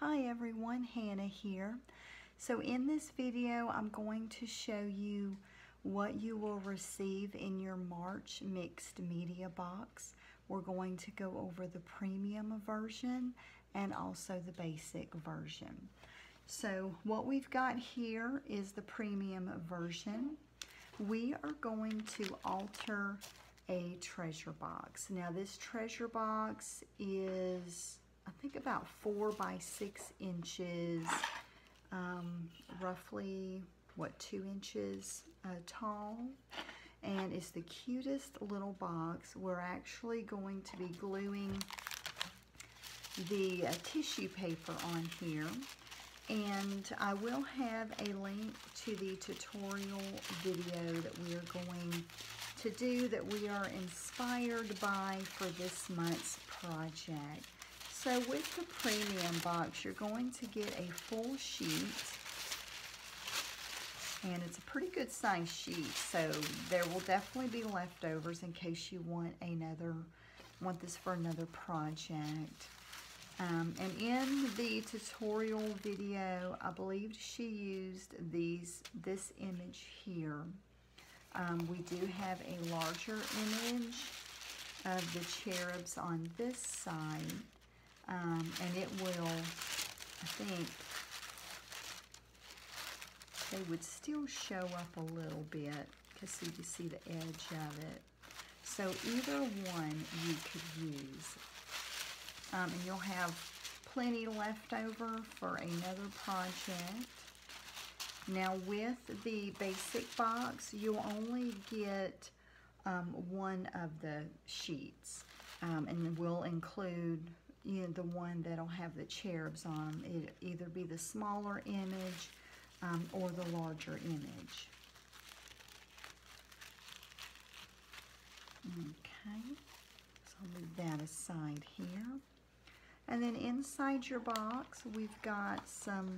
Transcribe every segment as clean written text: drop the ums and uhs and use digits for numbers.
Hi everyone, Hannah here. So in this video, I'm going to show you what you will receive in your March mixed media box. We're going to go over the premium version and also the basic version. So what we've got here is the premium version. We are going to alter a treasure box. Now this treasure box is, I think, about 4 by 6 inches, roughly, 2 inches tall. And it's the cutest little box. We're actually going to be gluing the tissue paper on here. And I will have a link to the tutorial video that we are going to do that we are inspired by for this month's project. So with the premium box, you're going to get a full sheet, and it's a pretty good size sheet, so there will definitely be leftovers in case you want this for another project. And in the tutorial video, I believe she used this image here. We do have a larger image of the cherubs on this side, and it will, I think, they would still show up a little bit because you see the edge of it. So either one you could use. And you'll have plenty left over for another project. Now with the basic box, you'll only get one of the sheets, and we'll include the one that'll have the cherubs on them. It'll either be the smaller image or the larger image. Okay, so I'll leave that aside here. And then inside your box, we've got some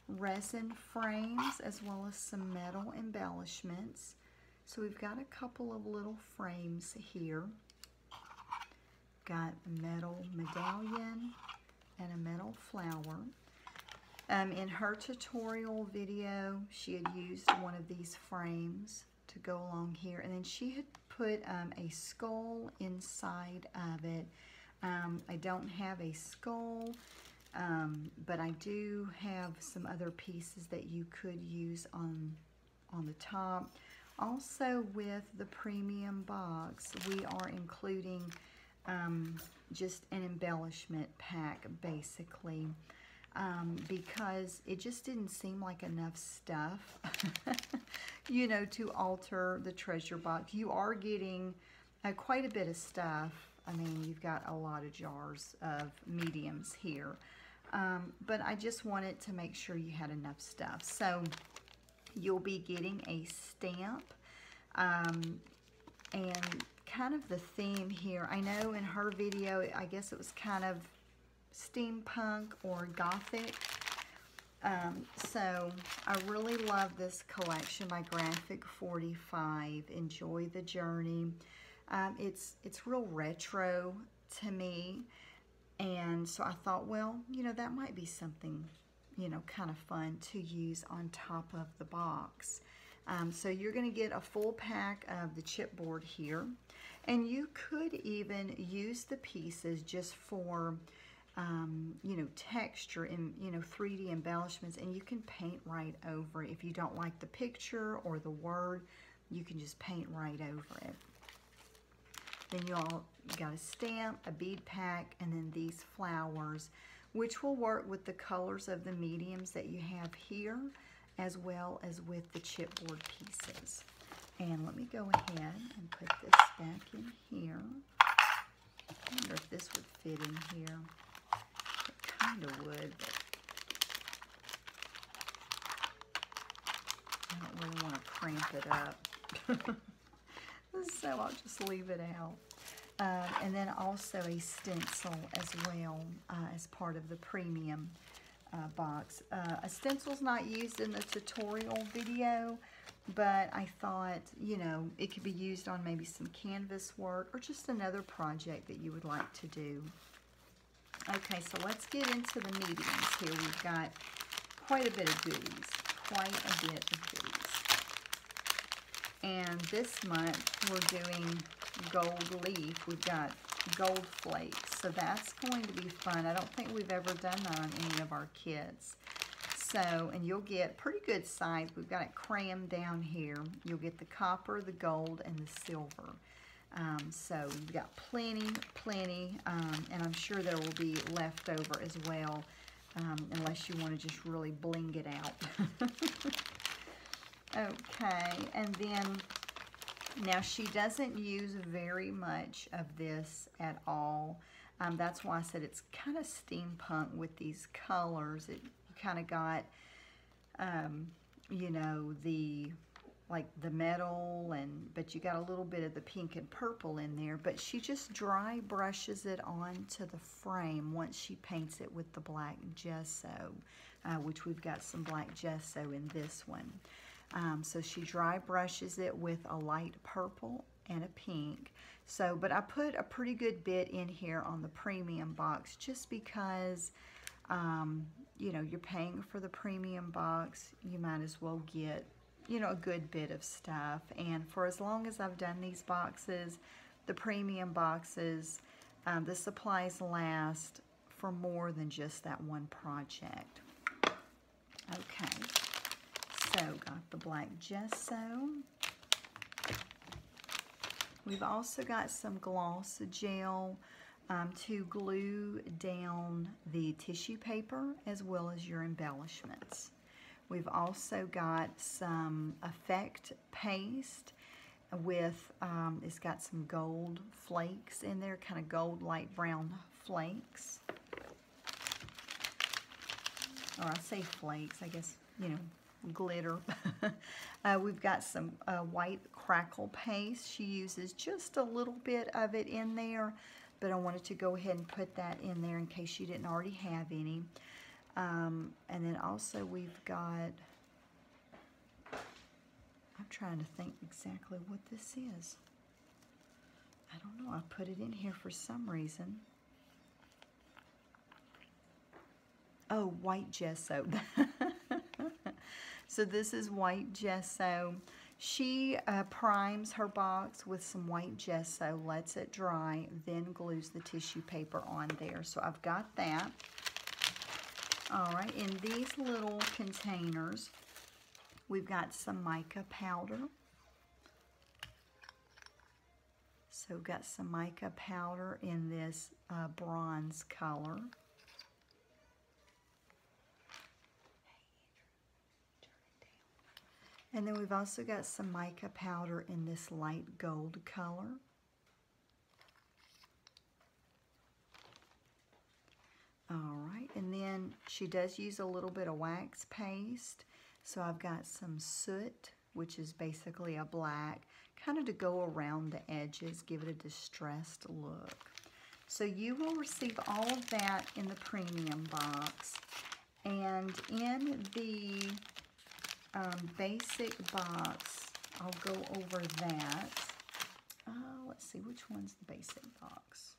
resin frames as well as some metal embellishments. So we've got a couple of little frames here. Got a metal medallion and a metal flower. In her tutorial video, she had used one of these frames to go along here, and then she had put a skull inside of it. I don't have a skull, but I do have some other pieces that you could use on the top. Also with the premium box, we are including just an embellishment pack, basically, because it just didn't seem like enough stuff, to alter the treasure box. You are getting quite a bit of stuff. I mean, you've got a lot of jars of mediums here, but I just wanted to make sure you had enough stuff. So you'll be getting a stamp, and kind of the theme here, I know in her video, I guess it was kind of steampunk or gothic. So I really love this collection by Graphic 45. Enjoy the journey. It's real retro to me, and so I thought, well, that might be something, kind of fun to use on top of the box. So you're going to get a full pack of the chipboard here, and you could even use the pieces just for, texture and, 3D embellishments, and you can paint right over it. If you don't like the picture or the word, you can just paint right over it. Then you all got a stamp, a bead pack, and then these flowers, which will work with the colors of the mediums that you have here, as well as with the chipboard pieces. And let me go ahead and put this back in here. I wonder if this would fit in here. It kind of would, but I don't really want to cramp it up. So I'll just leave it out. And then also a stencil as well as part of the premium box. A stencil's not used in the tutorial video, but I thought, it could be used on maybe some canvas work or just another project that you would like to do. Okay, so let's get into the mediums here. We've got quite a bit of goodies. Quite a bit of goodies. And this month we're doing gold leaf. We've got gold flakes. So that's going to be fun. I don't think we've ever done that on any of our kits. So, and you'll get pretty good size. We've got it crammed down here. You'll get the copper, the gold, and the silver. So you've got plenty, and I'm sure there will be left over as well, unless you want to just really bling it out. Okay, and then, now she doesn't use very much of this at all. That's why I said it's kind of steampunk with these colors. You kind of got, you know, like the metal, but you got a little bit of the pink and purple in there. But she just dry brushes it onto the frame once she paints it with the black gesso, which we've got some black gesso in this one. So she dry brushes it with a light purple and a pink. So, but I put a pretty good bit in here on the premium box just because, you know, you're paying for the premium box. You might as well get, you know, a good bit of stuff. And for as long as I've done these boxes, the premium boxes, the supplies last for more than just that one project. Okay, so got the black gesso. We've also got some gloss gel to glue down the tissue paper as well as your embellishments. We've also got some effect paste with, it's got some gold flakes in there, kind of gold light brown flakes. Or I say flakes, I guess, you know, glitter. We've got some white crackle paste. She uses just a little bit of it in there, but I wanted to go ahead and put that in there in case you didn't already have any. And then also we've got, I'm trying to think exactly what this is. I don't know, I put it in here for some reason. Oh, white gesso. So this is white gesso. She primes her box with some white gesso, lets it dry, then glues the tissue paper on there. So I've got that. All right, in these little containers, we've got some mica powder. So we've got some mica powder in this bronze color. And then we've also got some mica powder in this light gold color. All right, and then she does use a little bit of wax paste. So I've got some soot, which is basically a black, kind of to go around the edges, give it a distressed look. So you will receive all of that in the premium box. And in the basic box, I'll go over that. Let's see, which one's the basic box?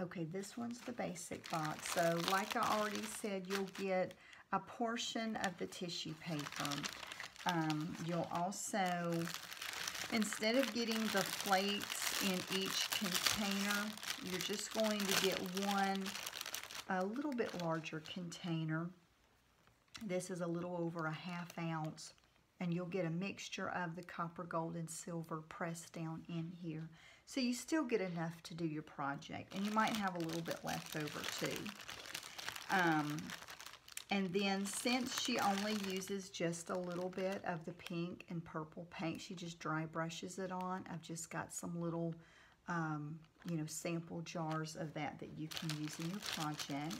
Okay, this one's the basic box. So like I already said, you'll get a portion of the tissue paper. You'll also, instead of getting the flakes in each container, you're just going to get one a little bit larger container. This is a little over a ½ ounce, and you'll get a mixture of the copper, gold, and silver pressed down in here. So you still get enough to do your project, and you might have a little bit left over too. And then since she only uses just a little bit of the pink and purple paint, she just dry brushes it on. I've just got some little, you know, sample jars of that you can use in your project.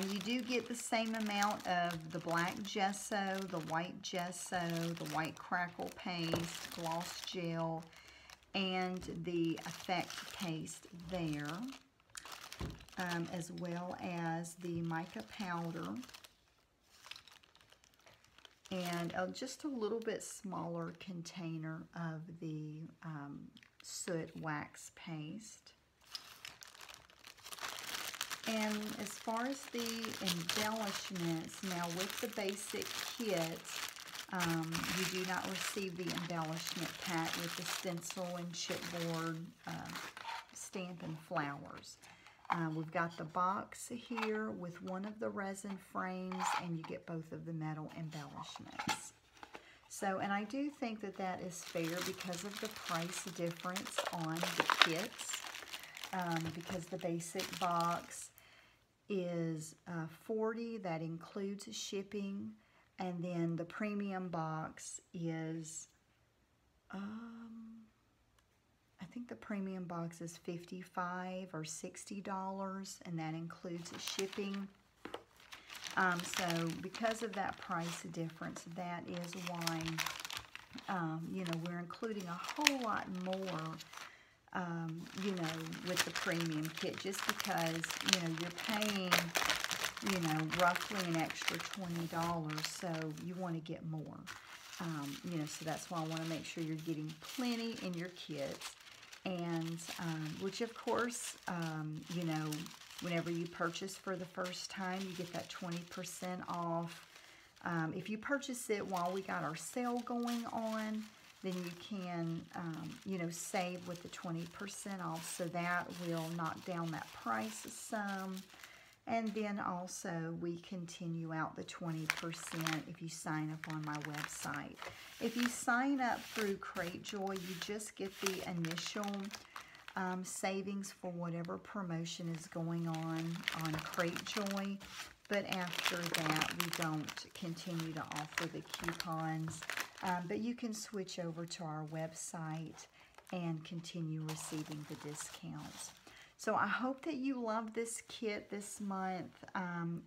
You do get the same amount of the black gesso, the white gesso, the white crackle paste, gloss gel, and the effect paste there, as well as the mica powder, and just a little bit smaller container of the soot wax paste. And as far as the embellishments, now with the basic kit, you do not receive the embellishment pack with the stencil and chipboard stamp and flowers. We've got the box here with one of the resin frames, and you get both of the metal embellishments. So, and I do think that that is fair because of the price difference on the kits. Because the basic box is $40, that includes shipping, and then the premium box is, I think the premium box is $55 or $60, and that includes shipping. So because of that price difference, that is why, you know, we're including a whole lot more, you know, with the premium kit, just because, you know, you're paying, you know, roughly an extra $20, so you want to get more. You know, so that's why I want to make sure you're getting plenty in your kits. And, which of course, you know, whenever you purchase for the first time, you get that 20% off. If you purchase it while we got our sale going on, then you can, you know, save with the 20% off. So that will knock down that price some. And then also we continue out the 20% if you sign up on my website. If you sign up through Cratejoy, you just get the initial savings for whatever promotion is going on Cratejoy. But after that, we don't continue to offer the coupons. But you can switch over to our website and continue receiving the discounts. So I hope that you love this kit this month.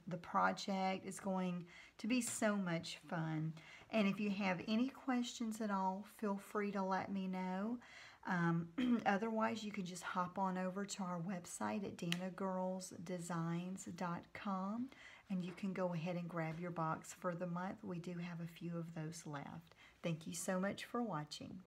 The project is going to be so much fun. And if you have any questions at all, feel free to let me know. Otherwise, you can just hop on over to our website at DanaGirlsDesigns.com, and you can go ahead and grab your box for the month. We do have a few of those left. Thank you so much for watching.